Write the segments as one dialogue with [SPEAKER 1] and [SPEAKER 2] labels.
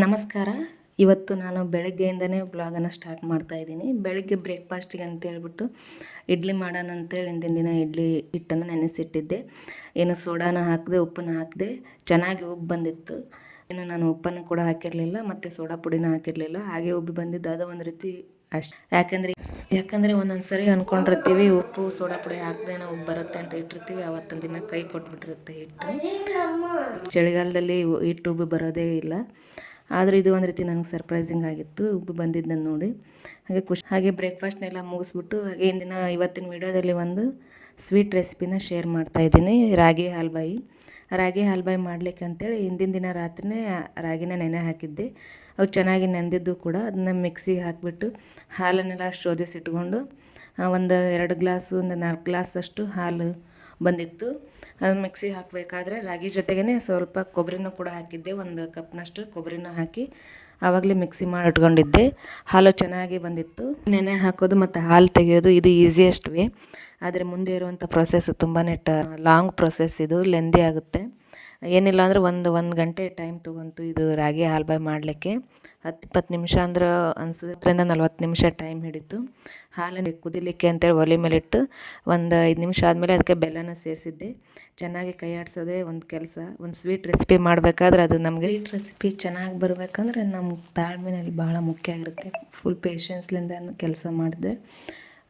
[SPEAKER 1] ನಮಸ್ಕಾರ. ಇವತ್ತು ನಾನು ಬೆಳಗ್ಗೆಯಿಂದನೇ ಬ್ಲಾಗನ್ನು ಸ್ಟಾರ್ಟ್ ಮಾಡ್ತಾ ಇದ್ದೀನಿ. ಬೆಳಗ್ಗೆ ಬ್ರೇಕ್ಫಾಸ್ಟಿಗೆ ಅಂತೇಳ್ಬಿಟ್ಟು ಇಡ್ಲಿ ಮಾಡೋಣ ಅಂತೇಳಿ ಹಿಂದಿನ ದಿನ ಇಡ್ಲಿ ಹಿಟ್ಟನ್ನು ನೆನೆಸಿಟ್ಟಿದ್ದೆ. ಏನು ಸೋಡಾನ ಹಾಕಿದೆ, ಉಪ್ಪನ್ನು ಹಾಕಿದೆ, ಚೆನ್ನಾಗಿ ಉಬ್ಬಿ ಬಂದಿತ್ತು. ಇನ್ನು ನಾನು ಉಪ್ಪನ್ನು ಕೂಡ ಹಾಕಿರಲಿಲ್ಲ ಮತ್ತು ಸೋಡಾ ಪುಡಿನ ಹಾಕಿರಲಿಲ್ಲ. ಹಾಗೆ ಉಬ್ಬಿ ಬಂದಿದ್ದು ಅದು ಒಂದು ರೀತಿ ಅಷ್ಟು. ಯಾಕಂದರೆ ಒಂದೊಂದು ಸರಿ ಅಂದ್ಕೊಂಡಿರ್ತೀವಿ ಉಪ್ಪು ಸೋಡಾ ಪುಡಿ ಹಾಕದೆ ನಾವು ಬರುತ್ತೆ ಅಂತ ಇಟ್ಟಿರ್ತೀವಿ, ಅವತ್ತೊಂದು ದಿನ ಕೈ ಕೊಟ್ಬಿಟ್ಟಿರುತ್ತೆ ಹಿಟ್ಟು. ಚಳಿಗಾಲದಲ್ಲಿ ಹಿಟ್ಟು ಉಬ್ಬಿ ಬರೋದೇ ಇಲ್ಲ. ಆದರೆ ಇದು ಒಂದು ರೀತಿ ನನಗೆ ಸರ್ಪ್ರೈಸಿಂಗ್ ಆಗಿತ್ತು ಉಬ್ಬಿ ಬಂದಿದ್ದನ್ನು ನೋಡಿ. ಹಾಗೆ ಬ್ರೇಕ್ಫಾಸ್ಟ್ನೆಲ್ಲ ಮುಗಿಸ್ಬಿಟ್ಟು ಹಾಗೆ ಇವತ್ತಿನ ವಿಡಿಯೋದಲ್ಲಿ ಒಂದು ಸ್ವೀಟ್ ರೆಸಿಪಿನ ಶೇರ್ ಮಾಡ್ತಾಯಿದ್ದೀನಿ. ರಾಗಿ ಹಾಲ್ಬಾಯಿ ಮಾಡಲಿಕ್ಕೆ ಅಂತೇಳಿ ಹಿಂದಿನ ದಿನ ರಾತ್ರಿನೇ ರಾಗಿನ ನೆನೆ ಹಾಕಿದ್ದೆ. ಅವು ಚೆನ್ನಾಗಿ ನೆಂದಿದ್ದು ಕೂಡ ಅದನ್ನ ಮಿಕ್ಸಿಗೆ ಹಾಕಿಬಿಟ್ಟು ಹಾಲನ್ನೆಲ್ಲ ಶೋಧಿಸಿಟ್ಕೊಂಡು ಒಂದು 2 ಗ್ಲಾಸು ಒಂದು 4 ಗ್ಲಾಸಷ್ಟು ಹಾಲು ಬಂದಿತ್ತು. ಅದು ಮಿಕ್ಸಿಗೆ ಹಾಕಬೇಕಾದ್ರೆ ರಾಗಿ ಜೊತೆಗೇ ಸ್ವಲ್ಪ ಕೊಬ್ಬರಿನೂ ಕೂಡ ಹಾಕಿದ್ದೆ. 1 ಕಪ್ನಷ್ಟು ಕೊಬ್ಬರಿನ ಹಾಕಿ ಆವಾಗಲೇ ಮಿಕ್ಸಿ ಮಾಡಿ ಇಟ್ಕೊಂಡಿದ್ದೆ. ಹಾಲು ಚೆನ್ನಾಗಿ ಬಂದಿತ್ತು. ನೆನೆ ಹಾಕೋದು ಮತ್ತು ಹಾಲು ತೆಗೆಯೋದು ಇದು ಈಸಿಯೆಸ್ಟ್ ವೇ. ಆದರೆ ಮುಂದೆ ಇರುವಂಥ ಪ್ರೊಸೆಸ್ ತುಂಬಾ ಲಾಂಗ್ ಪ್ರೊಸೆಸ್, ಇದು ಲೆಂದಿ ಆಗುತ್ತೆ. ಏನಿಲ್ಲ ಅಂದರೆ ಒಂದು ಗಂಟೆ ಟೈಮ್ ತೊಗೊಂತು ಇದು ರಾಗಿ ಹಾಲ್ಬಾಯಿ ಮಾಡಲಿಕ್ಕೆ. 10-20 ನಿಮಿಷ ಅಂದ್ರೆ 30-40 ನಿಮಿಷ ಟೈಮ್ ಹಿಡಿತು. ಹಾಲನ್ನು ಕುದಿಲಿಕ್ಕೆ ಅಂತೇಳಿ ಒಲೆ ಮೇಲಿಟ್ಟು ಒಂದು 5 ನಿಮಿಷ ಆದಮೇಲೆ ಅದಕ್ಕೆ ಬೆಲ್ಲನ ಸೇರಿಸಿದ್ದೆ. ಚೆನ್ನಾಗಿ ಕೈ ಆಡಿಸೋದೇ ಒಂದು ಕೆಲಸ. ಒಂದು ಸ್ವೀಟ್ ರೆಸಿಪಿ ಮಾಡಬೇಕಾದ್ರೆ ಅದು ನಮಗೆ ಸ್ವೀಟ್ ರೆಸಿಪಿ ಚೆನ್ನಾಗಿ ಬರಬೇಕಂದ್ರೆ ನಮ್ಮ ತಾಳ್ಮೆನಲ್ಲಿ ಭಾಳ ಮುಖ್ಯ ಆಗಿರುತ್ತೆ. ಫುಲ್ ಪೇಷನ್ಸ್ಲಿಂದ ಕೆಲಸ ಮಾಡಿದ್ರೆ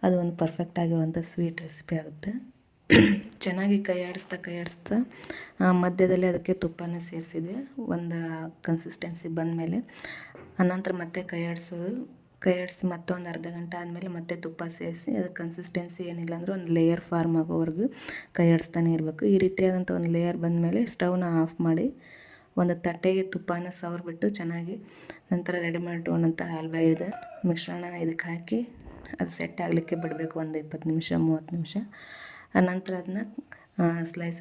[SPEAKER 1] ಅದು ಒಂದು ಪರ್ಫೆಕ್ಟ್ ಆಗಿರುವಂಥ ಸ್ವೀಟ್ ರೆಸಿಪಿ ಆಗುತ್ತೆ. ಚೆನ್ನಾಗಿ ಕೈ ಆಡಿಸ್ತಾ ಮಧ್ಯದಲ್ಲಿ ಅದಕ್ಕೆ ತುಪ್ಪನ ಸೇರಿಸಿದೆ. ಒಂದು ಕನ್ಸಿಸ್ಟೆನ್ಸಿ ಬಂದಮೇಲೆ ಅನಂತರ ಮತ್ತೆ ಕೈ ಆಡಿಸಿ ಮತ್ತೊಂದು ಅರ್ಧ ಗಂಟೆ ಆದಮೇಲೆ ಮತ್ತೆ ತುಪ್ಪ ಸೇರಿಸಿ ಅದಕ್ಕೆ ಕನ್ಸಿಸ್ಟೆನ್ಸಿ ಏನಿಲ್ಲ ಅಂದರೆ ಒಂದು ಲೇಯರ್ ಫಾರ್ಮ್ ಆಗೋವರೆಗೂ ಕೈ ಆಡಿಸ್ತಾನೆ ಇರಬೇಕು. ಈ ರೀತಿಯಾದಂಥ ಒಂದು ಲೇಯರ್ ಬಂದಮೇಲೆ ಸ್ಟವ್ನ ಆಫ್ ಮಾಡಿ ಒಂದು ತಟ್ಟೆಗೆ ತುಪ್ಪನ ಸವರ್ಬಿಟ್ಟು ಚೆನ್ನಾಗಿ ನಂತರ ರೆಡಿ ಮಾಡಿಟ್ಕೊಂಡಂಥ ಹಾಲ್ಬಾಯಿ ಇದೆ ಮಿಶ್ರಣ ಇದಕ್ಕೆ ಹಾಕಿ ಅದು ಸೆಟ್ ಆಗಲಿಕ್ಕೆ ಬಿಡಬೇಕು ಒಂದು 20 ನಿಮಿಷ 30 ನಿಮಿಷ. ಆನಂತರ ಅದನ್ನ ಸ್ಲೈಸ್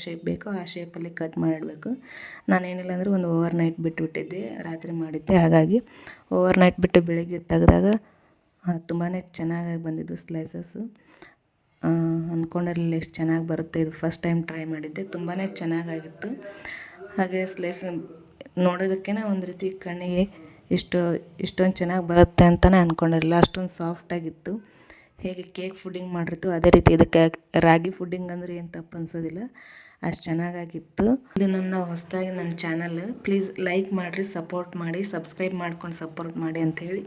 [SPEAKER 1] ಶೇಪ್ ಬೇಕೋ ಆ ಶೇಪಲ್ಲಿ ಕಟ್ ಮಾಡಿಡಬೇಕು. ನಾನೇನಿಲ್ಲ ಅಂದರೆ ಒಂದು ಓವರ್ ನೈಟ್ ಬಿಟ್ಟುಬಿಟ್ಟಿದ್ದೆ, ರಾತ್ರಿ ಮಾಡಿದ್ದೆ. ಹಾಗಾಗಿ ಓವರ್ ನೈಟ್ ಬಿಟ್ಟು ಬೆಳಿಗ್ಗೆ ತೆಗೆದಾಗ ತುಂಬಾ ಚೆನ್ನಾಗಿ ಬಂದಿದ್ದು ಸ್ಲೈಸಸ್ಸು. ಅಂದ್ಕೊಂಡಿರಲಿಲ್ಲ ಎಷ್ಟು ಚೆನ್ನಾಗಿ ಬರುತ್ತೆ. ಇದು ಫಸ್ಟ್ ಟೈಮ್ ಟ್ರೈ ಮಾಡಿದ್ದೆ, ತುಂಬಾ ಚೆನ್ನಾಗಾಗಿತ್ತು. ಹಾಗೆ ಸ್ಲೈಸ್ ನೋಡೋದಕ್ಕೇ ಒಂದು ರೀತಿ ಕಣ್ಣಿಗೆ ಇಷ್ಟೊಂದು ಚೆನ್ನಾಗಿ ಬರುತ್ತೆ ಅಂತಲೇ ಅಂದ್ಕೊಂಡಿರಲಿಲ್ಲ. ಅಷ್ಟೊಂದು ಸಾಫ್ಟಾಗಿತ್ತು. ಹೇಗೆ ಕೇಕ್ ಫುಡ್ಡಿಂಗ್ ಮಾಡಿರ್ತೀವಿ ಅದೇ ರೀತಿ ಇದಕ್ಕೆ ರಾಗಿ ಫುಡ್ಡಿಂಗ್ ಅಂದರೆ ಏನು ತಪ್ಪು ಅನಿಸೋದಿಲ್ಲ, ಅಷ್ಟು ಚೆನ್ನಾಗಾಗಿತ್ತು. ಇದು ಹೊಸದಾಗಿ ನನ್ನ ಚಾನಲ್, ಪ್ಲೀಸ್ ಲೈಕ್ ಮಾಡಿರಿ, ಸಪೋರ್ಟ್ ಮಾಡಿ, ಸಬ್ಸ್ಕ್ರೈಬ್ ಮಾಡ್ಕೊಂಡು ಸಪೋರ್ಟ್ ಮಾಡಿ ಅಂಥೇಳಿ